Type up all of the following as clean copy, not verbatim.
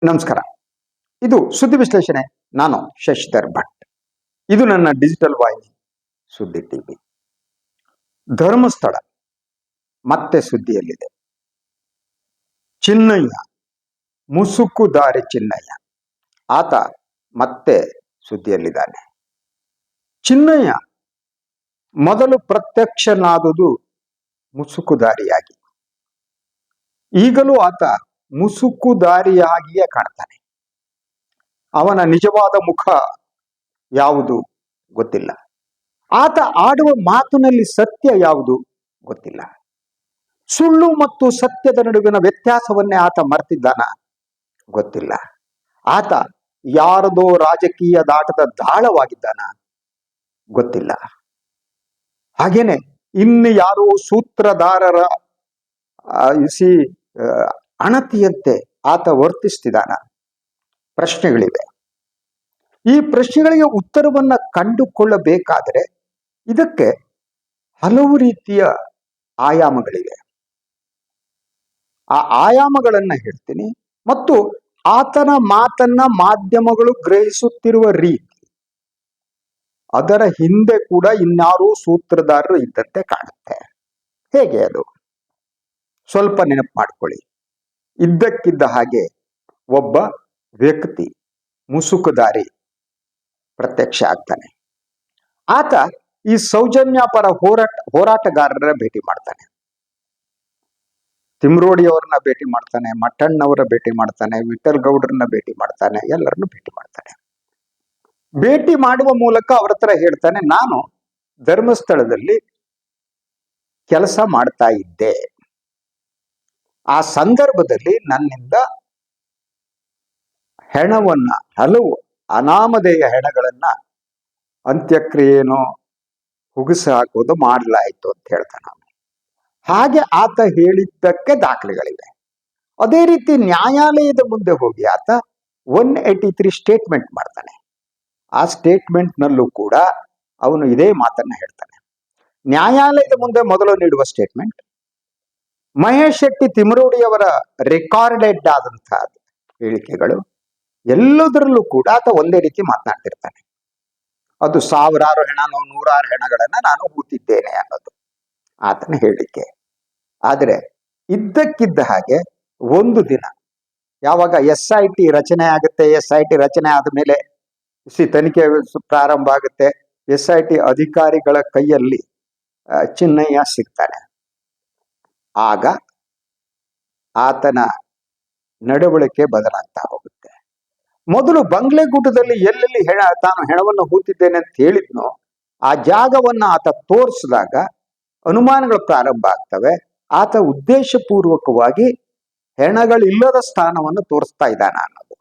ನಮಸ್ಕಾರ. ಇದು ಸುದ್ದಿ ವಿಶ್ಲೇಷಣೆ. ನಾನು ಶಶಿಧರ್ ಭಟ್. ಇದು ನನ್ನ ಡಿಜಿಟಲ್ ವಾಹಿನಿ ಸುದ್ದಿ ಟಿವಿ. ಧರ್ಮಸ್ಥಳ ಮತ್ತೆ ಸುದ್ದಿಯಲ್ಲಿದೆ. ಚಿನ್ನಯ್ಯ, ಮುಸುಕುದಾರಿ ಚಿನ್ನಯ್ಯ, ಆತ ಮತ್ತೆ ಸುದ್ದಿಯಲ್ಲಿದ್ದಾನೆ. ಚಿನ್ನಯ್ಯ ಮೊದಲು ಪ್ರತ್ಯಕ್ಷನಾದುದು ಮುಸುಕುದಾರಿಯಾಗಿ. ಈಗಲೂ ಆತ ಮುಸುಕುದಾರಿಯಾಗಿಯೇ ಕಾಣ್ತಾನೆ. ಅವನ ನಿಜವಾದ ಮುಖ ಯಾವುದು ಗೊತ್ತಿಲ್ಲ. ಆತ ಆಡುವ ಮಾತಿನಲ್ಲಿ ಸತ್ಯ ಯಾವುದು ಗೊತ್ತಿಲ್ಲ. ಸುಳ್ಳು ಮತ್ತು ಸತ್ಯದ ನಡುವಿನ ವ್ಯತ್ಯಾಸವನ್ನೇ ಆತ ಮರ್ತಿದ್ದಾನ ಗೊತ್ತಿಲ್ಲ. ಆತ ಯಾರದೋ ರಾಜಕೀಯ ದಾಟದ ದಾಳವಾಗಿದ್ದಾನ ಗೊತ್ತಿಲ್ಲ. ಹಾಗೇನೆ ಇನ್ನು ಯಾರೋ ಸೂತ್ರಧಾರರ ಅಣತಿಯಂತೆ ಆತ ವರ್ತಿಸ್ತಿದ್ದಾನ. ಪ್ರಶ್ನೆಗಳಿವೆ. ಈ ಪ್ರಶ್ನೆಗಳಿಗೆ ಉತ್ತರವನ್ನ ಕಂಡುಕೊಳ್ಳಬೇಕಾದರೆ ಇದಕ್ಕೆ ಹಲವು ರೀತಿಯ ಆಯಾಮಗಳಿವೆ. ಆ ಆಯಾಮಗಳನ್ನ ಹೇಳ್ತೀನಿ, ಮತ್ತು ಆತನ ಮಾತನ್ನ ಮಾಧ್ಯಮಗಳು ಗ್ರಹಿಸುತ್ತಿರುವ ರೀತಿ, ಅದರ ಹಿಂದೆ ಕೂಡ ಇನ್ನಾರೂ ಸೂತ್ರಧಾರರು ಇದ್ದಂತೆ ಕಾಣುತ್ತೆ. ಹೇಗೆ ಅದು ಸ್ವಲ್ಪ ನೆನಪು ಮಾಡ್ಕೊಳ್ಳಿ. ಇದ್ದಕ್ಕಿದ್ದ ಹಾಗೆ ಒಬ್ಬ ವ್ಯಕ್ತಿ ಮುಸುಕುದಾರಿ ಪ್ರತ್ಯಕ್ಷ ಆಗ್ತಾನೆ. ಆತ ಈ ಸೌಜನ್ಯಪರ ಹೋರಾಟಗಾರರ ಭೇಟಿ ಮಾಡ್ತಾನೆ. ತಿಮ್ರೋಡಿಯವರನ್ನ ಭೇಟಿ ಮಾಡ್ತಾನೆ, ಮಠಣ್ಣವರ ಭೇಟಿ ಮಾಡ್ತಾನೆ, ವಿಠಲ್ ಗೌಡ್ರನ್ನ ಭೇಟಿ ಮಾಡ್ತಾನೆ, ಎಲ್ಲರನ್ನು ಭೇಟಿ ಮಾಡ್ತಾನೆ. ಭೇಟಿ ಮಾಡುವ ಮೂಲಕ ಅವ್ರ ಹತ್ರ ಹೇಳ್ತಾನೆ, ನಾನು ಧರ್ಮಸ್ಥಳದಲ್ಲಿ ಕೆಲಸ ಮಾಡ್ತಾ ಇದ್ದೆ. ಆ ಸಂದರ್ಭದಲ್ಲಿ ನನ್ನಿಂದ ಹೆಣವನ್ನ, ಹಲವು ಅನಾಮಧೇಯ ಹೆಣಗಳನ್ನ ಅಂತ್ಯಕ್ರಿಯೆನೋ ಹುಗುಸ ಹಾಕೋದು ಮಾಡಲಾಯಿತು ಅಂತ ಹೇಳ್ತಾನೆ. ಹಾಗೆ ಆತ ಹೇಳಿದ್ದಕ್ಕೆ ದಾಖಲೆಗಳಿವೆ. ಅದೇ ರೀತಿ ನ್ಯಾಯಾಲಯದ ಮುಂದೆ ಹೋಗಿ ಆತ 183 ಸ್ಟೇಟ್ಮೆಂಟ್ ಮಾಡ್ತಾನೆ. ಆ ಸ್ಟೇಟ್ಮೆಂಟ್ ನಲ್ಲೂ ಕೂಡ ಅವನು ಇದೇ ಮಾತನ್ನ ಹೇಳ್ತಾನೆ. ನ್ಯಾಯಾಲಯದ ಮುಂದೆ ಮೊದಲು ನೀಡುವ ಸ್ಟೇಟ್ಮೆಂಟ್ ಮಹೇಶ್ ಶೆಟ್ಟಿ ತಿಮರೋಡಿಯವರ ರೆಕಾರ್ಡೆಡ್ ಆದಂತಹ ಹೇಳಿಕೆಗಳು, ಎಲ್ಲದರಲ್ಲೂ ಕೂಡ ಆತ ಒಂದೇ ರೀತಿ ಮಾತನಾಡ್ತಿರ್ತಾನೆ. ಅದು ಸಾವಿರಾರು ಹೆಣನೋ ನೂರಾರು ಹೆಣಗಳನ್ನ ನಾನು ಹೂತಿದ್ದೇನೆ ಅನ್ನೋದು ಆತನ ಹೇಳಿಕೆ. ಆದರೆ ಇದ್ದಕ್ಕಿದ್ದ ಹಾಗೆ ಒಂದು ದಿನ ಯಾವಾಗ SIT ರಚನೆ ಆಗುತ್ತೆ, SIT ರಚನೆ ಆದ್ಮೇಲೆ ತನಿಖೆ ಪ್ರಾರಂಭ ಆಗುತ್ತೆ. SIT ಅಧಿಕಾರಿಗಳ ಕೈಯಲ್ಲಿ ಚಿನ್ನಯ್ಯ ಸಿಗ್ತಾನೆ. ಆಗ ಆತನ ನಡವಳಿಕೆ ಬದಲಾಗ್ತಾ ಹೋಗುತ್ತೆ. ಮೊದಲು ಬಂಗ್ಲೆಗೂಟದಲ್ಲಿ ಎಲ್ಲೆಲ್ಲಿ ತಾನು ಹೆಣವನ್ನು ಹೂತಿದ್ದೇನೆ ಅಂತ ಹೇಳಿದ್ನೋ ಆ ಜಾಗವನ್ನ ಆತ ತೋರಿಸಿದಾಗ ಅನುಮಾನಗಳು ಪ್ರಾರಂಭ ಆಗ್ತವೆ. ಆತ ಉದ್ದೇಶಪೂರ್ವಕವಾಗಿ ಹೆಣಗಳಿಲ್ಲದ ಸ್ಥಾನವನ್ನು ತೋರಿಸ್ತಾ ಇದ್ದಾನ ಅನ್ನೋದು.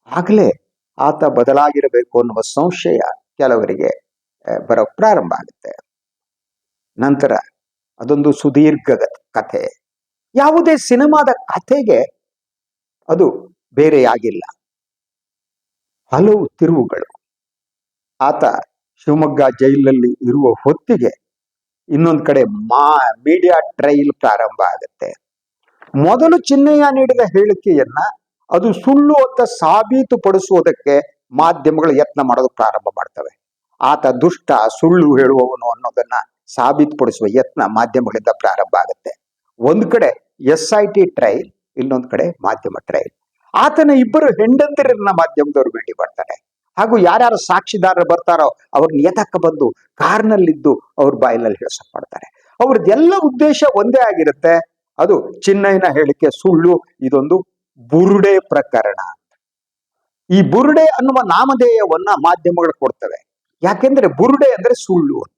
ಆಗ್ಲೇ ಆತ ಬದಲಾಗಿರಬೇಕು ಅನ್ನುವ ಸಂಶಯ ಕೆಲವರಿಗೆ ಬರೋ ಪ್ರಾರಂಭ ಆಗುತ್ತೆ. ನಂತರ ಅದೊಂದು ಸುದೀರ್ಘ ಕಥೆ. ಯಾವುದೇ ಸಿನಿಮಾದ ಕಥೆಗೆ ಅದು ಬೇರೆಯಾಗಿಲ್ಲ. ಹಲವು ತಿರುವುಗಳು. ಆತ ಶಿವಮೊಗ್ಗ ಜೈಲಲ್ಲಿ ಇರುವ ಹೊತ್ತಿಗೆ ಇನ್ನೊಂದು ಕಡೆ ಮೀಡಿಯಾ ಟ್ರಯಲ್ ಪ್ರಾರಂಭ ಆಗುತ್ತೆ. ಮೊದಲು ಚಿನ್ನಯ್ಯ ನೀಡಿದ ಹೇಳಿಕೆಯನ್ನ ಅದು ಸುಳ್ಳು ಅಂತ ಸಾಬೀತುಪಡಿಸುವುದಕ್ಕೆ ಮಾಧ್ಯಮಗಳು ಯತ್ನ ಮಾಡೋದು ಪ್ರಾರಂಭ ಮಾಡ್ತವೆ. ಆತ ದುಷ್ಟ, ಸುಳ್ಳು ಹೇಳುವವನು ಅನ್ನೋದನ್ನ ಸಾಬೀತುಪಡಿಸುವ ಯತ್ನ ಮಾಧ್ಯಮಗಳಿಂದ ಪ್ರಾರಂಭ ಆಗುತ್ತೆ. ಒಂದು ಕಡೆ SIT ಟ್ರಯಲ್, ಇನ್ನೊಂದು ಕಡೆ ಮಾಧ್ಯಮ ಟ್ರಯಲ್. ಆತನ ಇಬ್ಬರು ಹೆಂಡಂದಿರನ್ನ ಮಾಧ್ಯಮದವರು ಭೇಟಿ ಮಾಡ್ತಾರೆ. ಹಾಗೂ ಯಾರ್ಯಾರು ಸಾಕ್ಷಿದಾರರು ಬರ್ತಾರೋ ಅವ್ರನ್ನ ಎದಕ್ಕೆ ಬಂದು ಕಾರ್ನಲ್ಲಿದ್ದು ಅವ್ರ ಬಾಯಿನಲ್ಲಿ ಹೇಳ್ಸಕ್ ಮಾಡ್ತಾರೆ. ಅವ್ರದ್ದೆಲ್ಲ ಉದ್ದೇಶ ಒಂದೇ ಆಗಿರುತ್ತೆ. ಅದು ಚಿನ್ನಯ್ಯನ ಹೇಳಿಕೆ ಸುಳ್ಳು, ಇದೊಂದು ಬುರುಡೆ ಪ್ರಕರಣ. ಈ ಬುರುಡೆ ಅನ್ನುವ ನಾಮಧೇಯವನ್ನ ಮಾಧ್ಯಮಗಳು ಕೊಡ್ತವೆ. ಯಾಕೆಂದ್ರೆ ಬುರುಡೆ ಅಂದ್ರೆ ಸುಳ್ಳು ಅಂತ.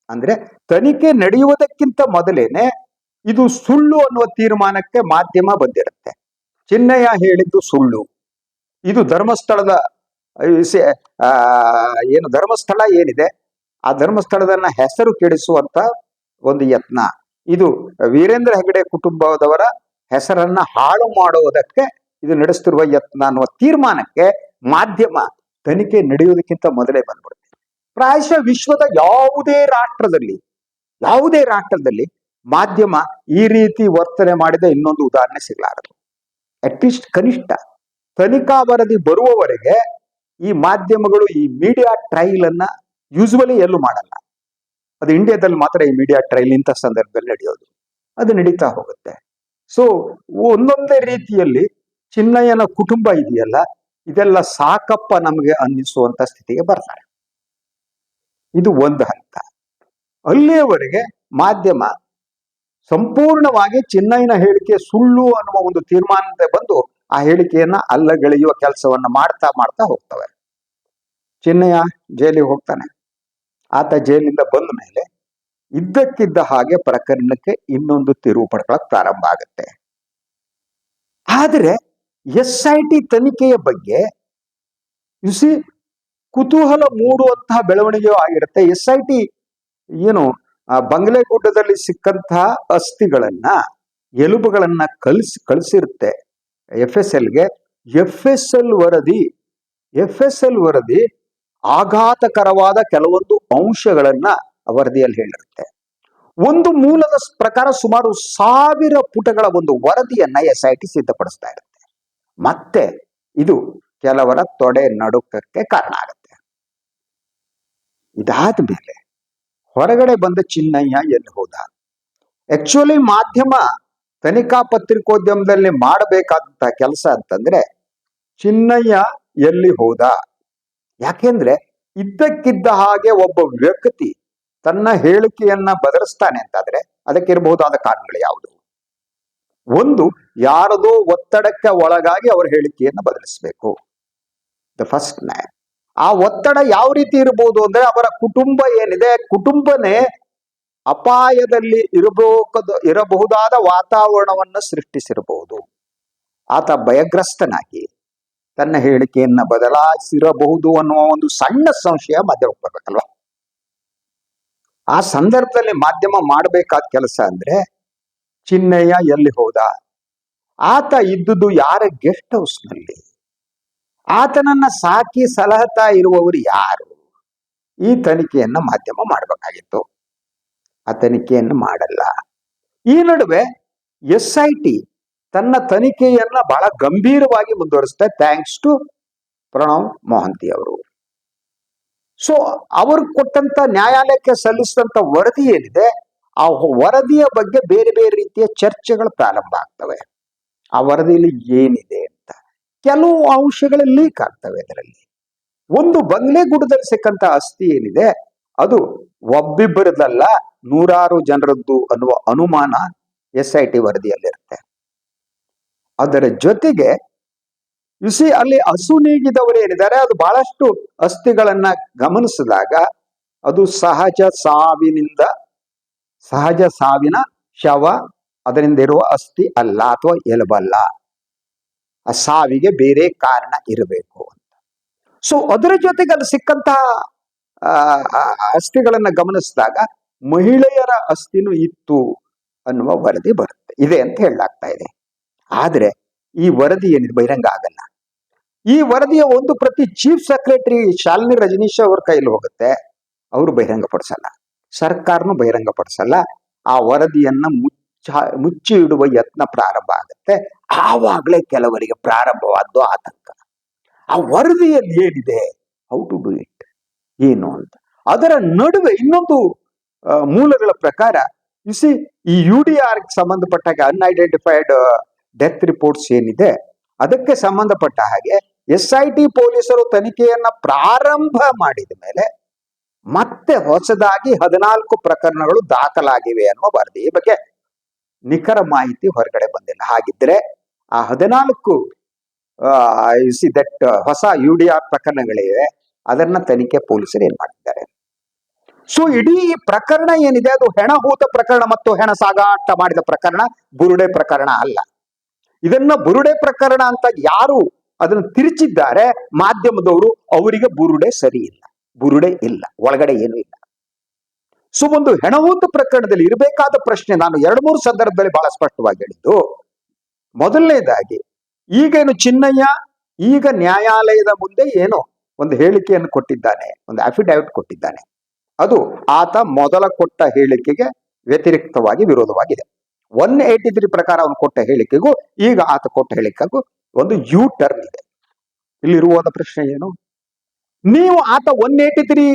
ಅಂದ್ರೆ ತನಿಖೆ ನಡೆಯುವುದಕ್ಕಿಂತ ಮೊದಲೇನೆ ಇದು ಸುಳ್ಳು ಅನ್ನುವ ತೀರ್ಮಾನಕ್ಕೆ ಮಾಧ್ಯಮ ಬಂದಿರುತ್ತೆ. ಚಿನ್ನಯ್ಯ ಹೇಳಿದ್ದು ಸುಳ್ಳು. ಇದು ಧರ್ಮಸ್ಥಳದ ಧರ್ಮಸ್ಥಳ ಏನಿದೆ ಆ ಧರ್ಮಸ್ಥಳದನ್ನ ಹೆಸರು ಕೆಡಿಸುವಂತ ಒಂದು ಯತ್ನ. ಇದು ವೀರೇಂದ್ರ ಹೆಗಡೆ ಕುಟುಂಬದವರ ಹೆಸರನ್ನ ಹಾಳು ಮಾಡುವುದಕ್ಕೆ ಇದು ನಡೆಸ್ತಿರುವ ಯತ್ನ ಅನ್ನುವ ತೀರ್ಮಾನಕ್ಕೆ ಮಾಧ್ಯಮ ತನಿಖೆ ನಡೆಯುವುದಕ್ಕಿಂತ ಮೊದಲೇ ಬಂದ್ಬಿಡುತ್ತೆ. ಪ್ರಾಯಶಃ ವಿಶ್ವದ ಯಾವುದೇ ರಾಷ್ಟ್ರದಲ್ಲಿ ಮಾಧ್ಯಮ ಈ ರೀತಿ ವರ್ತನೆ ಮಾಡಿದ ಇನ್ನೊಂದು ಉದಾಹರಣೆ ಸಿಗಲಾರದು. ಅಟ್ಲೀಸ್ಟ್ ಕನಿಷ್ಠ ತನಿಖಾ ವರದಿ ಬರುವವರೆಗೆ ಈ ಮಾಧ್ಯಮಗಳು ಈ ಮೀಡಿಯಾ ಟ್ರಯಲ್ ಅನ್ನ ಯೂಸುವಲಿ ಎಲ್ಲೂ ಮಾಡಲ್ಲ. ಅದು ಇಂಡಿಯಾದಲ್ಲಿ ಮಾತ್ರ ಈ ಮೀಡಿಯಾ ಟ್ರಯಲ್ ಇಂಥ ಸಂದರ್ಭದಲ್ಲಿ ನಡೆಯೋದು. ಅದು ನಡೀತಾ ಹೋಗುತ್ತೆ. ಸೊ ಒಂದೊಂದೇ ರೀತಿಯಲ್ಲಿ ಚಿನ್ನಯ್ಯನ ಕುಟುಂಬ ಇದೆಯಲ್ಲ, ಇದೆಲ್ಲ ಸಾಕಪ್ಪ ನಮಗೆ ಅನ್ನಿಸುವಂತ ಸ್ಥಿತಿಗೆ ಬರ್ತಾರೆ. ಇದು ಒಂದು ಹಂತ. ಅಲ್ಲಿಯವರೆಗೆ ಮಾಧ್ಯಮ ಸಂಪೂರ್ಣವಾಗಿ ಚಿನ್ನಯ್ಯನ ಹೇಳಿಕೆ ಸುಳ್ಳು ಅನ್ನುವ ಒಂದು ತೀರ್ಮಾನದ ಬಂದು ಆ ಹೇಳಿಕೆಯನ್ನ ಅಲ್ಲಗಳೆಯುವ ಕೆಲಸವನ್ನ ಮಾಡ್ತಾ ಮಾಡ್ತಾ ಹೋಗ್ತವೆ. ಚಿನ್ನಯ್ಯ ಜೈಲಿಗೆ ಹೋಗ್ತಾನೆ. ಆತ ಜೈಲಿಂದ ಬಂದ ಮೇಲೆ ಇದ್ದಕ್ಕಿದ್ದ ಹಾಗೆ ಪ್ರಕರಣಕ್ಕೆ ಇನ್ನೊಂದು ತಿರುವು ಪಡ್ಕೊಳ್ಳಕ್ ಪ್ರಾರಂಭ ಆಗುತ್ತೆ. ಆದರೆ SIT ತನಿಖೆಯ ಬಗ್ಗೆ ಕುತೂಹಲ ಮೂಡುವಂತಹ ಬೆಳವಣಿಗೆಯೂ ಆಗಿರುತ್ತೆ. SIT ಏನು ಬಂಗ್ಲೆಗುಡ್ಡದಲ್ಲಿ ಸಿಕ್ಕಂತಹ ಅಸ್ಥಿಗಳನ್ನ, ಎಲುಬುಗಳನ್ನ ಕಳಿಸಿರುತ್ತೆ FSLಗೆ. FSL ವರದಿ ಆಘಾತಕರವಾದ ಕೆಲವೊಂದು ಅಂಶಗಳನ್ನ ವರದಿಯಲ್ಲಿ ಹೇಳಿರುತ್ತೆ. ಒಂದು ಮೂಲದ ಪ್ರಕಾರ ಸುಮಾರು 1000 ಪುಟಗಳ ಒಂದು ವರದಿಯನ್ನ SIT ಸಿದ್ಧಪಡಿಸ್ತಾ ಇರುತ್ತೆ. ಮತ್ತೆ ಇದು ಕೆಲವರ ತೊಡೆ ನಡುಕಕ್ಕೆ ಕಾರಣ ಆಗುತ್ತೆ. ಇದಾದ ಮೇಲೆ ಹೊರಗಡೆ ಬಂದ ಚಿನ್ನಯ್ಯ ಎಲ್ಲಿ ಹೋದ? ಆಕ್ಚುಲಿ ಮಾಧ್ಯಮ ತನಿಖಾ ಪತ್ರಿಕೋದ್ಯಮದಲ್ಲಿ ಮಾಡಬೇಕಾದಂತ ಕೆಲಸ ಅಂತಂದ್ರೆ ಚಿನ್ನಯ್ಯ ಎಲ್ಲಿ ಹೋದ. ಯಾಕೆಂದ್ರೆ ಇದ್ದಕ್ಕಿದ್ದ ಹಾಗೆ ಒಬ್ಬ ವ್ಯಕ್ತಿ ತನ್ನ ಹೇಳಿಕೆಯನ್ನ ಬದಲಿಸ್ತಾನೆ ಅಂತಾದ್ರೆ ಅದಕ್ಕಿರಬಹುದಾದ ಕಾರಣಗಳು ಯಾವುದು? ಒಂದು, ಯಾರದೋ ಒತ್ತಡಕ್ಕೆ ಒಳಗಾಗಿ ಅವರ ಹೇಳಿಕೆಯನ್ನ ಬದಲಿಸಬೇಕು. The first man. ಆ ಒತ್ತಡ ಯಾವ ರೀತಿ ಇರಬಹುದು ಅಂದ್ರೆ ಅವರ ಕುಟುಂಬ ಏನಿದೆ, ಕುಟುಂಬನೇ ಅಪಾಯದಲ್ಲಿ ಇರಬಹುದಾದ ವಾತಾವರಣವನ್ನ ಸೃಷ್ಟಿಸಿರಬಹುದು. ಆತ ಭಯಗ್ರಸ್ತನಾಗಿ ತನ್ನ ಹೇಳಿಕೆಯನ್ನ ಬದಲಾಯಿಸಿರಬಹುದು ಅನ್ನುವ ಒಂದು ಸಣ್ಣ ಸಂಶಯ ಮಾಧ್ಯಮಕ್ಕೆ ಬರ್ಬೇಕಲ್ವಾ? ಆ ಸಂದರ್ಭದಲ್ಲಿ ಮಾಧ್ಯಮ ಮಾಡಬೇಕಾದ ಕೆಲಸ ಅಂದ್ರೆ ಚಿನ್ನಯ್ಯ ಎಲ್ಲಿ ಹೋದ, ಆತ ಇದ್ದುದು ಯಾರ ಗೆಸ್ಟ್ ಹೌಸ್ ನಲ್ಲಿ, ಆತನನ್ನ ಸಾಕಿ ಸಲಹತಾ ಇರುವವರು ಯಾರು, ಈ ತನಿಖೆಯನ್ನ ಮಾಧ್ಯಮ ಮಾಡಬೇಕಾಗಿತ್ತು. ಆ ತನಿಖೆಯನ್ನು ಮಾಡಲ್ಲ. ಈ ನಡುವೆ SIT ತನ್ನ ತನಿಖೆಯನ್ನ ಬಹಳ ಗಂಭೀರವಾಗಿ ಮುಂದುವರಿಸುತ್ತೆ, ಥ್ಯಾಂಕ್ಸ್ ಟು ಪ್ರಣವ್ ಮೊಹಂತಿ ಅವರು. ಸೊ ಅವರು ಕೊಟ್ಟಂತ ನ್ಯಾಯಾಲಯಕ್ಕೆ ಸಲ್ಲಿಸಿದಂತ ವರದಿ ಏನಿದೆ, ಆ ವರದಿಯ ಬಗ್ಗೆ ಬೇರೆ ಬೇರೆ ರೀತಿಯ ಚರ್ಚೆಗಳು ಪ್ರಾರಂಭ ಆಗ್ತವೆ. ಆ ವರದಿಯಲ್ಲಿ ಏನಿದೆ ಅಂತ ಕೆಲವು ಅಂಶಗಳು ಲೀಕ್ ಆಗ್ತವೆ. ಅದರಲ್ಲಿ ಒಂದು, ಬಂಗ್ಲೆಗುಡ್ಡದಲ್ಲಿ ಸಿಕ್ಕಂತ ಅಸ್ಥಿ ಏನಿದೆ ಅದು ಒಬ್ಬಿಬ್ಬರದಲ್ಲ, 100 ಜನರದ್ದು ಅನ್ನುವ ಅನುಮಾನ SIT ವರದಿಯಲ್ಲಿರುತ್ತೆ. ಅದರ ಜೊತೆಗೆ ಅಲ್ಲಿ ಅಸುನೀಗಿದವರು ಏನಿದ್ದಾರೆ, ಅದು ಬಹಳಷ್ಟು ಅಸ್ಥಿಗಳನ್ನ ಗಮನಿಸಿದಾಗ ಅದು ಸಹಜ ಸಾವಿನ ಶವ, ಅದರಿಂದ ಇರುವ ಅಸ್ಥಿ ಅಲ್ಲ ಅಥವಾ ಎಲುಬಲ್ಲ. ಆ ಸಾವಿಗೆ ಬೇರೆ ಕಾರಣ ಇರಬೇಕು ಅಂತ. ಸೊ ಅದರ ಜೊತೆಗೆ ಅಲ್ಲಿ ಸಿಕ್ಕಂತಹ ಅಸ್ಥಿಗಳನ್ನ ಗಮನಿಸಿದಾಗ ಮಹಿಳೆಯರ ಅಸ್ಥಿನೂ ಇತ್ತು ಅನ್ನುವ ವರದಿ ಇದೆ ಅಂತ ಹೇಳಲಾಗ್ತಾ ಇದೆ. ಆದ್ರೆ ಈ ವರದಿ ಏನಿದೆ ಬಹಿರಂಗ ಆಗಲ್ಲ. ಈ ವರದಿಯ ಒಂದು ಪ್ರತಿ ಚೀಫ್ ಸೆಕ್ರೆಟರಿ ಶಾಲಿನಿ ರಜನೀಶ್ ಅವ್ರ ಕೈಲಿ ಹೋಗುತ್ತೆ. ಅವರು ಬಹಿರಂಗ ಪಡಿಸಲ್ಲ, ಸರ್ಕಾರನು ಬಹಿರಂಗ ಪಡಿಸಲ್ಲ. ಆ ವರದಿಯನ್ನ ಮುಚ್ಚಿ ಇಡುವ ಯತ್ನ ಪ್ರಾರಂಭ ಆಗುತ್ತೆ. ಆವಾಗಲೇ ಕೆಲವರಿಗೆ ಪ್ರಾರಂಭವಾದ್ದು ಆತಂಕ. ಆ ವರದಿಯಲ್ಲಿ ಏನಿದೆ, ಹೌ ಟು ಡೂ ಇಟ್, ಏನು ಅಂತ. ಅದರ ನಡುವೆ ಇನ್ನೊಂದು ಮೂಲಗಳ ಪ್ರಕಾರ ಈ UDR ಸಂಬಂಧಪಟ್ಟಾಗ ಅನ್ಐಡೆಂಟಿಫೈಡ್ ಡೆತ್ ರಿಪೋರ್ಟ್ಸ್ ಏನಿದೆ, ಅದಕ್ಕೆ ಸಂಬಂಧಪಟ್ಟ ಹಾಗೆ SIT ಪೊಲೀಸರು ತನಿಖೆಯನ್ನ ಪ್ರಾರಂಭ ಮಾಡಿದ ಮೇಲೆ ಮತ್ತೆ ಹೊಸದಾಗಿ 14 ಪ್ರಕರಣಗಳು ದಾಖಲಾಗಿವೆ ಅನ್ನುವ ವರದಿ ಬಗ್ಗೆ ನಿಖರ ಮಾಹಿತಿ ಹೊರಗಡೆ ಬಂದಿಲ್ಲ. ಹಾಗಿದ್ರೆ ಆ 14 ಹೊಸ UDR ಪ್ರಕರಣಗಳಿವೆ, ಅದನ್ನ ತನಿಖೆ ಪೊಲೀಸರು ಏನ್ ಮಾಡಿದ್ದಾರೆ. ಸೊ ಇಡೀ ಪ್ರಕರಣ ಏನಿದೆ ಅದು ಹೆಣಹೂತ ಪ್ರಕರಣ ಮತ್ತು ಹೆಣ ಸಾಗಾಟ ಮಾಡಿದ ಪ್ರಕರಣ, ಬುರುಡೆ ಪ್ರಕರಣ ಅಲ್ಲ. ಇದನ್ನ ಬುರುಡೆ ಪ್ರಕರಣ ಅಂತ ಯಾರು ಅದನ್ನು ತಿರುಚಿದ್ದಾರೆ ಮಾಧ್ಯಮದವರು, ಅವರಿಗೆ ಬುರುಡೆ ಸರಿ ಇಲ್ಲ, ಬುರುಡೆ ಇಲ್ಲ, ಒಳಗಡೆ ಏನು ಇಲ್ಲ. ಸೊ ಒಂದು ಹೆಣಹೂತ ಪ್ರಕರಣದಲ್ಲಿ ಇರಬೇಕಾದ ಪ್ರಶ್ನೆ ನಾನು 2-3 ಸಂದರ್ಭದಲ್ಲಿ ಬಹಳ ಸ್ಪಷ್ಟವಾಗಿ ಹೇಳಿದ್ದು. ಮೊದಲನೇದಾಗಿ, ಈಗೇನು ಚಿನ್ನಯ್ಯ ಈಗ ನ್ಯಾಯಾಲಯದ ಮುಂದೆ ಏನೋ ಒಂದು ಹೇಳಿಕೆಯನ್ನು ಕೊಟ್ಟಿದ್ದಾನೆ, ಒಂದು ಅಫಿಡವಿಟ್ ಕೊಟ್ಟಿದ್ದಾನೆ. ಅದು ಆತ ಮೊದಲ ಕೊಟ್ಟ ಹೇಳಿಕೆಗೆ ವ್ಯತಿರಿಕ್ತವಾಗಿ ವಿರೋಧವಾಗಿದೆ. 183 ಪ್ರಕಾರ ಅವನು ಕೊಟ್ಟ ಹೇಳಿಕೆಗೂ ಈಗ ಆತ ಕೊಟ್ಟ ಹೇಳಿಕೆಗೂ ಒಂದು ಯು ಟರ್ನ್ ಇದೆ. ಇಲ್ಲಿರುವುದ ಪ್ರಶ್ನೆ ಏನು? ನೀವು ಆತ 183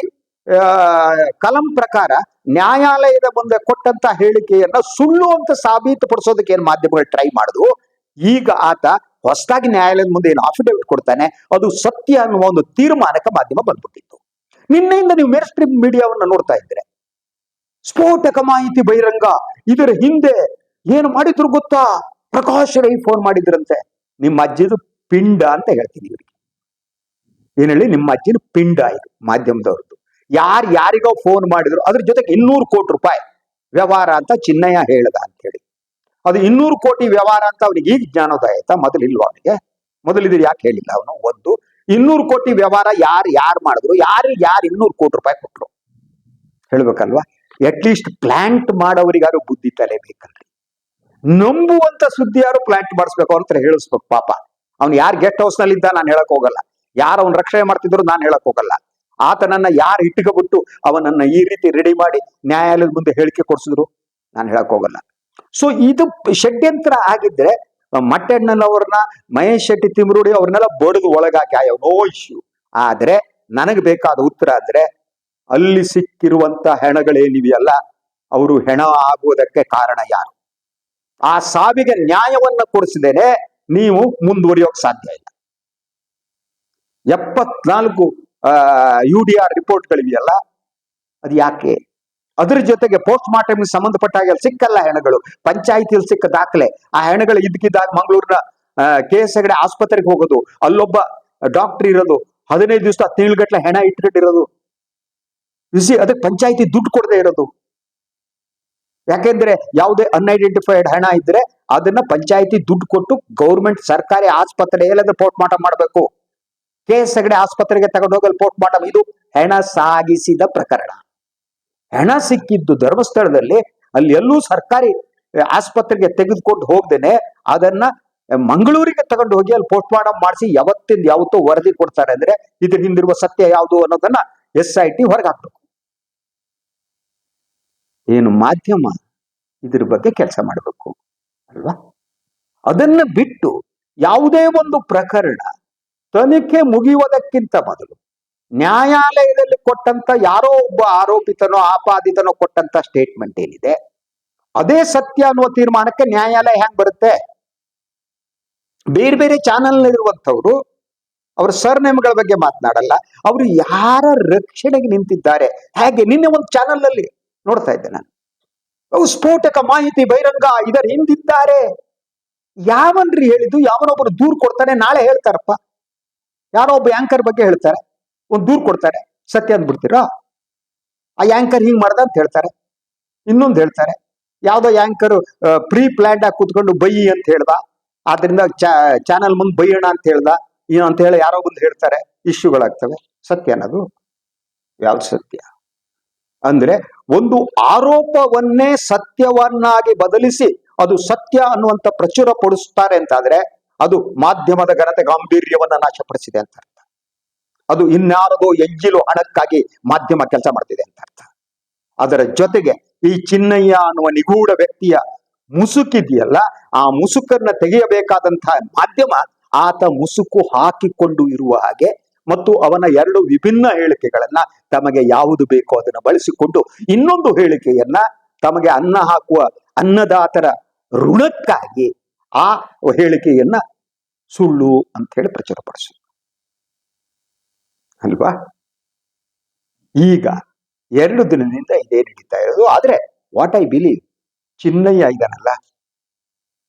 ಕಲಂ ಪ್ರಕಾರ ನ್ಯಾಯಾಲಯದ ಮುಂದೆ ಕೊಟ್ಟಂತ ಹೇಳಿಕೆಯನ್ನ ಸುಳ್ಳು ಅಂತ ಸಾಬೀತುಪಡಿಸೋದಕ್ಕೆ ಏನು ಮಾಧ್ಯಮಗಳು ಟ್ರೈ ಮಾಡಿದ್ವು. ಈಗ ಆತ ಹೊಸದಾಗಿ ನ್ಯಾಯಾಲಯದ ಮುಂದೆ ಏನು ಅಫಿಡೇವಿಟ್ ಕೊಡ್ತಾನೆ, ಅದು ಸತ್ಯ ಅನ್ನುವ ಒಂದು ತೀರ್ಮಾನಕ್ಕೆ ಮಾಧ್ಯಮ ಬಂದ್ಬಿಟ್ಟಿತ್ತು. ನಿನ್ನೆಯಿಂದ ನೀವು ಮೇನ್ ಸ್ಟ್ರೀಮ್ ಮೀಡಿಯಾವನ್ನ ನೋಡ್ತಾ ಇದ್ರೆ ಸ್ಫೋಟಕ ಮಾಹಿತಿ ಬಹಿರಂಗ, ಇದರ ಹಿಂದೆ ಏನು ಮಾಡಿದ್ರು ಗೊತ್ತಾ? ಪ್ರಕಾಶ್ ರೈ ಫೋನ್ ಮಾಡಿದ್ರಂತೆ. ನಿಮ್ಮ ಅಜ್ಜಿದು ಪಿಂಡ ಅಂತ ಹೇಳ್ತೀನಿ ಇವರಿಗೆ. ಏನ್ ಹೇಳಿ? ನಿಮ್ಮ ಅಜ್ಜಿನ ಪಿಂಡ ಇದು ಮಾಧ್ಯಮದವ್ರದ್ದು. ಯಾರಿಗೋ ಫೋನ್ ಮಾಡಿದ್ರು, ಅದ್ರ ಜೊತೆಗೆ 200 ಕೋಟಿ ರೂಪಾಯಿ ವ್ಯವಹಾರ ಅಂತ ಚಿನ್ನಯ್ಯ ಹೇಳ್ದ ಅಂತ ಹೇಳಿ. ಅದು 200 ಕೋಟಿ ವ್ಯವಹಾರ ಅಂತ ಅವನಿಗೆ ಈಗ ಜ್ಞಾನೋದಯ ಆಯ್ತಾ? ಮೊದಲಿಲ್ವ ಅವನಿಗೆ? ಮೊದಲಿದ್ರೆ ಯಾಕೆ ಹೇಳಿಲ್ಲ ಅವನು? 200 ಕೋಟಿ ವ್ಯವಹಾರ ಯಾರು ಮಾಡಿದ್ರು, ಯಾರು 200 ಕೋಟಿ ರೂಪಾಯಿ ಕೊಟ್ರು ಹೇಳ್ಬೇಕಲ್ವಾ? ಅಟ್ಲೀಸ್ಟ್ ಪ್ಲಾಂಟ್ ಮಾಡೋರಿಗಾರು ಬುದ್ಧಿ ತಲೆ ಬೇಕಲ್ರಿ. ನಂಬುವಂತ ಸುದ್ದಿ ಯಾರು ಪ್ಲಾಂಟ್ ಮಾಡಿಸ್ಬೇಕು ಅಂತ ಹೇಳಿಸ್ಬೇಕು. ಪಾಪ ಅವ್ನು ಯಾರು ಗೆಸ್ಟ್ ಹೌಸ್ ನಲ್ಲಿ ಇದ್ದ ನಾನು ಹೇಳಕ್ ಹೋಗಲ್ಲ, ಯಾರು ಅವ್ನ ರಕ್ಷಣೆ ಮಾಡ್ತಿದ್ರು ನಾನು ಹೇಳಕ್ ಹೋಗಲ್ಲ. ಆತನನ್ನ ಯಾರು ಇಟ್ಕೊಬಿಟ್ಟು ಅವನನ್ನ ಈ ರೀತಿ ರೆಡಿ ಮಾಡಿ ನ್ಯಾಯಾಲಯದ ಮುಂದೆ ಹೇಳಿಕೆ ಕೊಡ್ಸಿದ್ರು ನಾನು ಹೇಳಕ್ ಹೋಗಲ್ಲ. ಸೊ ಇದು ಷಡ್ಯಂತ್ರ ಆಗಿದ್ರೆ ಮಟ್ಟಣ್ಣನವ್ರನ್ನ, ಮಹೇಶ್ ಶೆಟ್ಟಿ ತಿಮ್ರೂಡಿ ಅವ್ರನ್ನೆಲ್ಲ ಬಡಿದು ಒಳಗಾಕಿ ನೋ ಇಶ್ಯೂ. ಆದ್ರೆ ನನಗೆ ಬೇಕಾದ ಉತ್ತರ ಅಂದ್ರೆ ಅಲ್ಲಿ ಸಿಕ್ಕಿರುವಂತ ಹೆಣಗಳೇನಿವೆಯಲ್ಲ, ಅವರು ಹೆಣ ಆಗುವುದಕ್ಕೆ ಕಾರಣ ಯಾರು? ಆ ಸಾವಿಗೆ ನ್ಯಾಯವನ್ನ ಕೊಡಿಸಿದೇನೆ ನೀವು ಮುಂದುವರಿಯೋಕ್ ಸಾಧ್ಯ ಇಲ್ಲ. 74 UDR ರಿಪೋರ್ಟ್ಗಳಿವೆಯಲ್ಲ, ಅದು ಯಾಕೆ? ಅದ್ರ ಜೊತೆಗೆ ಪೋಸ್ಟ್ ಮಾರ್ಟಮ್ ಸಂಬಂಧಪಟ್ಟಾಗ ಸಿಕ್ಕಲ್ಲ ಹೆಣಗಳು, ಪಂಚಾಯಿತಿಯಲ್ಲಿ ಸಿಕ್ಕ ದಾಖಲೆ. ಆ ಹೆಣಗಳು ಇದ್ದಕ್ಕಿದ್ದಾಗ ಮಂಗಳೂರಿನ KS ಹೆಗಡೆ ಆಸ್ಪತ್ರೆಗೆ ಹೋಗೋದು, ಅಲ್ಲೊಬ್ಬ ಡಾಕ್ಟರ್ ಇರೋದು, 15 ದಿವಸ 17 ಗಂಟೆ ಹೆಣ ಇಟ್ಕೊಂಡಿರೋದು, ಅದಕ್ಕೆ ಪಂಚಾಯಿತಿ ದುಡ್ಡು ಕೊಡದೆ ಇರೋದು. ಯಾಕೆಂದ್ರೆ ಯಾವುದೇ ಅನ್ಐಡೆಂಟಿಫೈಡ್ ಹಣ ಇದ್ರೆ ಅದನ್ನ ಪಂಚಾಯಿತಿ ದುಡ್ಡು ಕೊಟ್ಟು ಗೌರ್ಮೆಂಟ್ ಸರ್ಕಾರಿ ಆಸ್ಪತ್ರೆಯಲ್ಲಿ ಪೋಸ್ಟ್ ಮಾರ್ಟಮ್ ಮಾಡಬೇಕು. KS ಹೆಗಡೆ ಆಸ್ಪತ್ರೆಗೆ ತಗೊಂಡೋಗಲ್ ಪೋಸ್ಟ್ ಮಾರ್ಟಮ್. ಇದು ಹೆಣ ಸಾಗಿಸಿದ ಪ್ರಕರಣ. ಹೆಣ ಸಿಕ್ಕಿದ್ದು ಧರ್ಮಸ್ಥಳದಲ್ಲಿ, ಅಲ್ಲಿ ಎಲ್ಲೂ ಸರ್ಕಾರಿ ಆಸ್ಪತ್ರೆಗೆ ತೆಗೆದುಕೊಂಡು ಹೋಗ್ದೇನೆ ಅದನ್ನ ಮಂಗಳೂರಿಗೆ ತಗೊಂಡು ಹೋಗಿ ಅಲ್ಲಿ ಪೋಸ್ಟ್ ಮಾರ್ಟಮ್ ಮಾಡಿಸಿ ಯಾವತ್ತಿಂದ ಯಾವತ್ತೋ ವರದಿ ಕೊಡ್ತಾರೆ. ಅಂದ್ರೆ ಇದ್ರ ಹಿಂದಿರುವ ಸತ್ಯ ಯಾವುದು ಅನ್ನೋದನ್ನ SIT ಹೊರಗೆ ಹಾಕ್ಬೇಕು. ಏನು ಮಾಧ್ಯಮ ಇದ್ರ ಬಗ್ಗೆ ಕೆಲಸ ಮಾಡಬೇಕು ಅಲ್ವಾ? ಅದನ್ನ ಬಿಟ್ಟು ಯಾವುದೇ ಒಂದು ಪ್ರಕರಣ ತನಿಖೆ ಮುಗಿಯುವುದಕ್ಕಿಂತ ಮೊದಲು ನ್ಯಾಯಾಲಯದಲ್ಲಿ ಕೊಟ್ಟಂತ ಯಾರೋ ಒಬ್ಬ ಆರೋಪಿತನೋ ಆಪಾದಿತನೋ ಕೊಟ್ಟಂತ ಸ್ಟೇಟ್ಮೆಂಟ್ ಏನಿದೆ ಅದೇ ಸತ್ಯ ಅನ್ನುವ ತೀರ್ಮಾನಕ್ಕೆ ನ್ಯಾಯಾಲಯ ಹೆಂಗ್ ಬರುತ್ತೆ? ಬೇರೆ ಬೇರೆ ಚಾನೆಲ್ ಇರುವಂತವ್ರು ಅವರ ಸರ್ನೇಮ್ಗಳ ಬಗ್ಗೆ ಮಾತನಾಡಲ್ಲ, ಅವರು ಯಾರ ರಕ್ಷಣೆಗೆ ನಿಂತಿದ್ದಾರೆ ಹೇಗೆ? ನಿನ್ನೆ ಒಂದು ಚಾನೆಲ್ ಅಲ್ಲಿ ನೋಡ್ತಾ ಇದ್ದೆ ನಾನು, ಅವು ಸ್ಫೋಟಕ ಮಾಹಿತಿ ಬಹಿರಂಗ, ಇದರ ಹಿಂದಿದ್ದಾರೆ. ಯಾವನ್ರಿ ಹೇಳಿದ್ದು? ಯಾವನೊಬ್ಬರು ದೂರು ಕೊಡ್ತಾನೆ, ನಾಳೆ ಹೇಳ್ತಾರಪ್ಪ. ಯಾರೋ ಒಬ್ಬ ಆಂಕರ್ ಬಗ್ಗೆ ಹೇಳ್ತಾರೆ, ಒಂದು ದೂರು ಕೊಡ್ತಾರೆ, ಸತ್ಯ ಅಂದ್ಬಿಡ್ತೀರಾ? ಆ ಆಂಕರ್ ಹಿಂಗ್ ಮಾಡ್ದ ಅಂತ ಹೇಳ್ತಾರೆ, ಇನ್ನೊಂದು ಹೇಳ್ತಾರೆ. ಯಾವ್ದೋ ಆಂಕರ್ ಪ್ರೀ ಪ್ಲಾನ್ಡ್ ಆಗಿ ಕೂತ್ಕೊಂಡು ಬೈಯಿ ಅಂತ ಹೇಳ್ದ, ಆದ್ರಿಂದ ಚಾನಲ್ ಮುಂದೆ ಬೈಯೋಣ ಅಂತ ಹೇಳ್ದ ಅಂತ ಹೇಳಿ ಯಾರೋ ಬಂದು ಹೇಳ್ತಾರೆ, ಇಶ್ಯೂಗಳಾಗ್ತವೆ. ಸತ್ಯ ಅನ್ನೋದು ಯಾವ್ದು ಸತ್ಯ? ಅಂದ್ರೆ ಒಂದು ಆರೋಪವನ್ನೇ ಸತ್ಯವನ್ನಾಗಿ ಬದಲಿಸಿ ಅದು ಸತ್ಯ ಅನ್ನುವಂತ ಪ್ರಚುರ ಪಡಿಸ್ತಾರೆ ಅಂತಾದ್ರೆ ಅದು ಮಾಧ್ಯಮದ ಘನತೆ ಗಾಂಭೀರ್ಯವನ್ನ ನಾಶಪಡಿಸಿದೆ ಅಂತ ಅರ್ಥ. ಅದು ಇನ್ಯಾರದೋ ಎಂಜಿಲು ಹಣಕ್ಕಾಗಿ ಮಾಧ್ಯಮ ಕೆಲಸ ಮಾಡ್ತಿದೆ ಅಂತ ಅರ್ಥ. ಅದರ ಜೊತೆಗೆ ಈ ಚಿನ್ನಯ್ಯ ಅನ್ನುವ ನಿಗೂಢ ವ್ಯಕ್ತಿಯ ಮುಸುಕಿದೆಯಲ್ಲ, ಆ ಮುಸುಕನ್ನ ತೆಗೆಯಬೇಕಾದಂತಹ ಮಾಧ್ಯಮ ಆತ ಮುಸುಕು ಹಾಕಿಕೊಂಡು ಇರುವ ಹಾಗೆ ಮತ್ತು ಅವನ 2 ವಿಭಿನ್ನ ಹೇಳಿಕೆಗಳನ್ನ ತಮಗೆ ಯಾವುದು ಬೇಕೋ ಅದನ್ನ ಬಳಸಿಕೊಂಡು ಇನ್ನೊಂದು ಹೇಳಿಕೆಯನ್ನ ತಮಗೆ ಅನ್ನ ಹಾಕುವ ಅನ್ನದಾತರ ಋಣಕ್ಕಾಗಿ ಆ ಹೇಳಿಕೆಯನ್ನ ಸುಳ್ಳು ಅಂತ ಹೇಳಿ ಪ್ರಚುರಪಡಿಸು ಅಲ್ವಾ? ಈಗ 2 ದಿನದಿಂದ ಇದೇ ನಡೀತಾ ಇರೋದು. ಆದ್ರೆ ವಾಟ್ ಐ ಬಿಲೀವ್, ಚಿನ್ನಯ್ಯ ಇದಾನಲ್ಲ,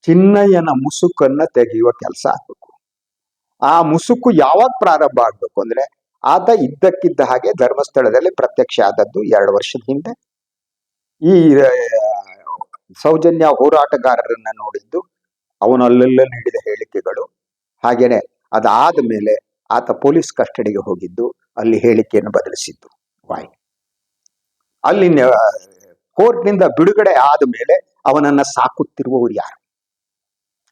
ಚಿನ್ನಯ್ಯನ ಮುಸುಕನ್ನ ತೆಗೆಯುವ ಕೆಲಸ ಆಗ್ಬೇಕು. ಆ ಮುಸುಕು ಯಾವಾಗ ಪ್ರಾರಂಭ ಆಗ್ಬೇಕು ಅಂದ್ರೆ ಆತ ಇದ್ದಕ್ಕಿದ್ದ ಹಾಗೆ ಧರ್ಮಸ್ಥಳದಲ್ಲಿ ಪ್ರತ್ಯಕ್ಷ ಆದದ್ದು 2 ವರ್ಷದ ಹಿಂದೆ. ಈ ಸೌಜನ್ಯ ಹೋರಾಟಗಾರರನ್ನ ನೋಡಿದ್ದು, ಅವನು ಅಲ್ಲೆಲ್ಲ ನೀಡಿದ ಹೇಳಿಕೆಗಳು, ಹಾಗೇನೆ ಅದಾದ ಮೇಲೆ ಆತ ಪೊಲೀಸ್ ಕಸ್ಟಡಿಗೆ ಹೋಗಿದ್ದು, ಅಲ್ಲಿ ಹೇಳಿಕೆಯನ್ನು ಬದಲಿಸಿದ್ದು. ವಾಯ್ ಅಲ್ಲಿ ಕೋರ್ಟ್ನಿಂದ ಬಿಡುಗಡೆ ಆದ ಮೇಲೆ ಅವನನ್ನ ಸಾಕುತ್ತಿರುವವರು ಯಾರು?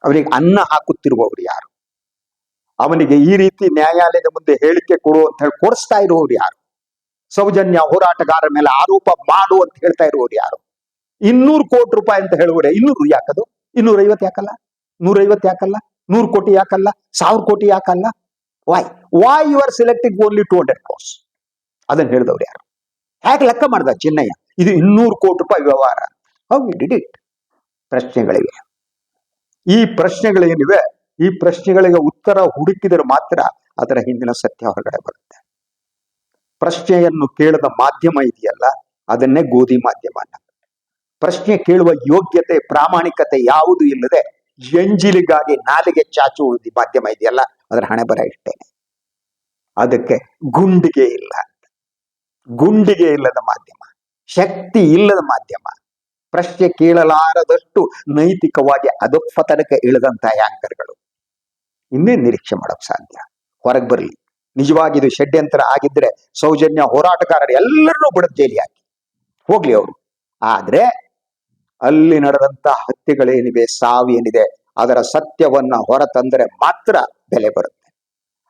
ಅವನಿಗೆ ಅನ್ನ ಹಾಕುತ್ತಿರುವವರು ಯಾರು? ಅವನಿಗೆ ಈ ರೀತಿ ನ್ಯಾಯಾಲಯದ ಮುಂದೆ ಹೇಳಿಕೆ ಕೊಡು ಅಂತ ಹೇಳಿ ಕೊಡಿಸ್ತಾ ಇರುವವರು ಯಾರು? ಸೌಜನ್ಯ ಹೋರಾಟಗಾರರ ಮೇಲೆ ಆರೋಪ ಮಾಡು ಅಂತ ಹೇಳ್ತಾ ಇರುವವರು ಯಾರು? 200 ಕೋಟಿ ರೂಪಾಯಿ ಅಂತ ಹೇಳುವರೆ 200 ಯಾಕದು? 250 ಯಾಕಲ್ಲ? 150 ಯಾಕಲ್ಲ? 100 ಕೋಟಿ ಯಾಕಲ್ಲ? 1000 ಕೋಟಿ ಯಾಕಲ್ಲ? Why you are selecting only 200 crores? ಅದನ್ನು ಹೇಳಿದವ್ರು ಯಾರು? ಹೇಗೆ ಲೆಕ್ಕ ಮಾಡ್ದ ಚಿನ್ನಯ್ಯ? ಇದು 200 ಕೋಟಿ ರೂಪಾಯಿ ವ್ಯವಹಾರ. How did it? ಪ್ರಶ್ನೆಗಳಿವೆ. ಈ ಪ್ರಶ್ನೆಗಳೇನಿವೆ, ಈ ಪ್ರಶ್ನೆಗಳಿಗೆ ಉತ್ತರ ಹುಡುಕಿದರೆ ಮಾತ್ರ ಅದರ ಹಿಂದಿನ ಸತ್ಯ ಹೊರಗಡೆ ಬರುತ್ತೆ. ಪ್ರಶ್ನೆಯನ್ನು ಕೇಳದ ಮಾಧ್ಯಮ ಇದೆಯಲ್ಲ, ಅದನ್ನೇ ಗೋಧಿ ಮಾಧ್ಯಮ. ಪ್ರಶ್ನೆ ಕೇಳುವ ಯೋಗ್ಯತೆ, ಪ್ರಾಮಾಣಿಕತೆ ಯಾವುದು ಇಲ್ಲದೆ ಎಂಜಿಲಿಗಾಗಿ ನಾಲಿಗೆ ಚಾಚುವುದು ಮಾಧ್ಯಮ ಇದೆಯಲ್ಲ, ಅದರ ಹಣೆ ಬರ ಇಷ್ಟೇನೆ. ಅದಕ್ಕೆ ಗುಂಡಿಗೆ ಇಲ್ಲ, ಗುಂಡಿಗೆ ಇಲ್ಲದ ಮಾಧ್ಯಮ, ಶಕ್ತಿ ಇಲ್ಲದ ಮಾಧ್ಯಮ, ಪ್ರಶ್ನೆ ಕೇಳಲಾರದಷ್ಟು ನೈತಿಕವಾಗಿ ಅಧೋಪತನಕ್ಕೆ ಇಳಿದಂತ ಆಂಕರ್ಗಳು. ಇನ್ನೇನು ನಿರೀಕ್ಷೆ ಮಾಡೋಕ್ ಸಾಧ್ಯ? ಹೊರಗೆ ಬರಲಿ. ನಿಜವಾಗಿ ಇದು ಷಡ್ಯಂತ್ರ ಆಗಿದ್ರೆ ಸೌಜನ್ಯ ಹೋರಾಟಗಾರರು ಎಲ್ಲರನ್ನೂ ಬಿಡದ್ ಜೈಲಿ ಹಾಕಿ ಹೋಗ್ಲಿ ಅವರು. ಆದ್ರೆ ಅಲ್ಲಿ ನಡೆದಂತ ಹತ್ಯೆಗಳೇನಿವೆ, ಸಾವೇನಿದೆ, ಅದರ ಸತ್ಯವನ್ನ ಹೊರತಂದರೆ ಮಾತ್ರ ಬೆಲೆ ಬರುತ್ತೆ.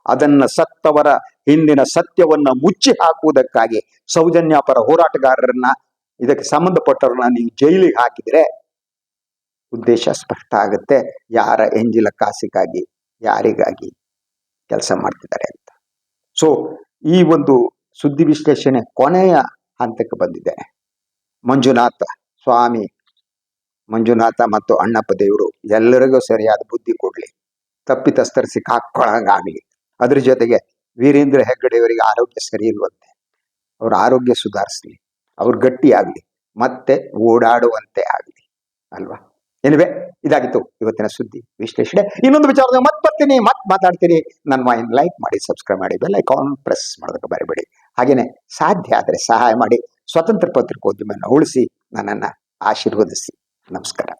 ಅದನ್ನ ಸತ್ತವರ ಹಿಂದಿನ ಸತ್ಯವನ್ನ ಮುಚ್ಚಿ ಹಾಕುವುದಕ್ಕಾಗಿ ಸೌಜನ್ಯ ಪರ ಹೋರಾಟಗಾರರನ್ನ, ಇದಕ್ಕೆ ಸಂಬಂಧಪಟ್ಟವ್ರನ್ನ ನೀವು ಜೈಲಿಗೆ ಹಾಕಿದ್ರೆ ಉದ್ದೇಶ ಸ್ಪಷ್ಟ ಆಗುತ್ತೆ. ಯಾರ ಎಂಜಿಲ ಕಾಸಿಗಾಗಿ, ಯಾರಿಗಾಗಿ ಕೆಲಸ ಮಾಡ್ತಿದ್ದಾರೆ ಅಂತ. ಸೊ ಈ ಒಂದು ಸುದ್ದಿ ವಿಶ್ಲೇಷಣೆ ಕೊನೆಯ ಹಂತಕ್ಕೆ ಬಂದಿದೆ. ಮಂಜುನಾಥ ಸ್ವಾಮಿ, ಮಂಜುನಾಥ ಮತ್ತು ಅಣ್ಣಪ್ಪ ದೇವರು ಎಲ್ಲರಿಗೂ ಸರಿಯಾದ ಬುದ್ಧಿ ಕೊಡ್ಲಿ, ತಪ್ಪಿತಸ್ಥರು ಸಿಕ್ಕಾಕೊಳ್ಳಂಗಾಗ್ಲಿ. ಅದ್ರ ಜೊತೆಗೆ ವೀರೇಂದ್ರ ಹೆಗ್ಗಡೆಯವರಿಗೆ ಆರೋಗ್ಯ ಸರಿ ಇಲ್ವಂತೆ, ಅವ್ರ ಆರೋಗ್ಯ ಸುಧಾರಿಸ್ಲಿ, ಅವ್ರು ಗಟ್ಟಿಯಾಗ್ಲಿ, ಮತ್ತೆ ಓಡಾಡುವಂತೆ ಆಗ್ಲಿ ಅಲ್ವಾ. ಎನಿವೆ, ಇದಾಗಿತ್ತು ಇವತ್ತಿನ ಸುದ್ದಿ ವಿಶ್ಲೇಷಣೆ. ಇನ್ನೊಂದು ವಿಚಾರದಾಗ ಮತ್ತೆ ಬರ್ತೀನಿ, ಮತ್ತೆ ಮಾತಾಡ್ತೀನಿ. ನನ್ನ ವಾಹಿನಿ ಲೈಕ್ ಮಾಡಿ, ಸಬ್ಸ್ಕ್ರೈಬ್ ಮಾಡಿ, ಬೆಲ್ ಐಕಾನ್ ಪ್ರೆಸ್ ಮಾಡೋದಕ್ಕೆ ಬರಬೇಡಿ. ಹಾಗೇನೆ ಸಾಧ್ಯ ಆದರೆ ಸಹಾಯ ಮಾಡಿ ಸ್ವತಂತ್ರ ಪತ್ರಿಕೋದ್ಯಮವನ್ನು ಉಳಿಸಿ ನನ್ನನ್ನು ಆಶೀರ್ವದಿಸಿ. ನಮಸ್ಕಾರ.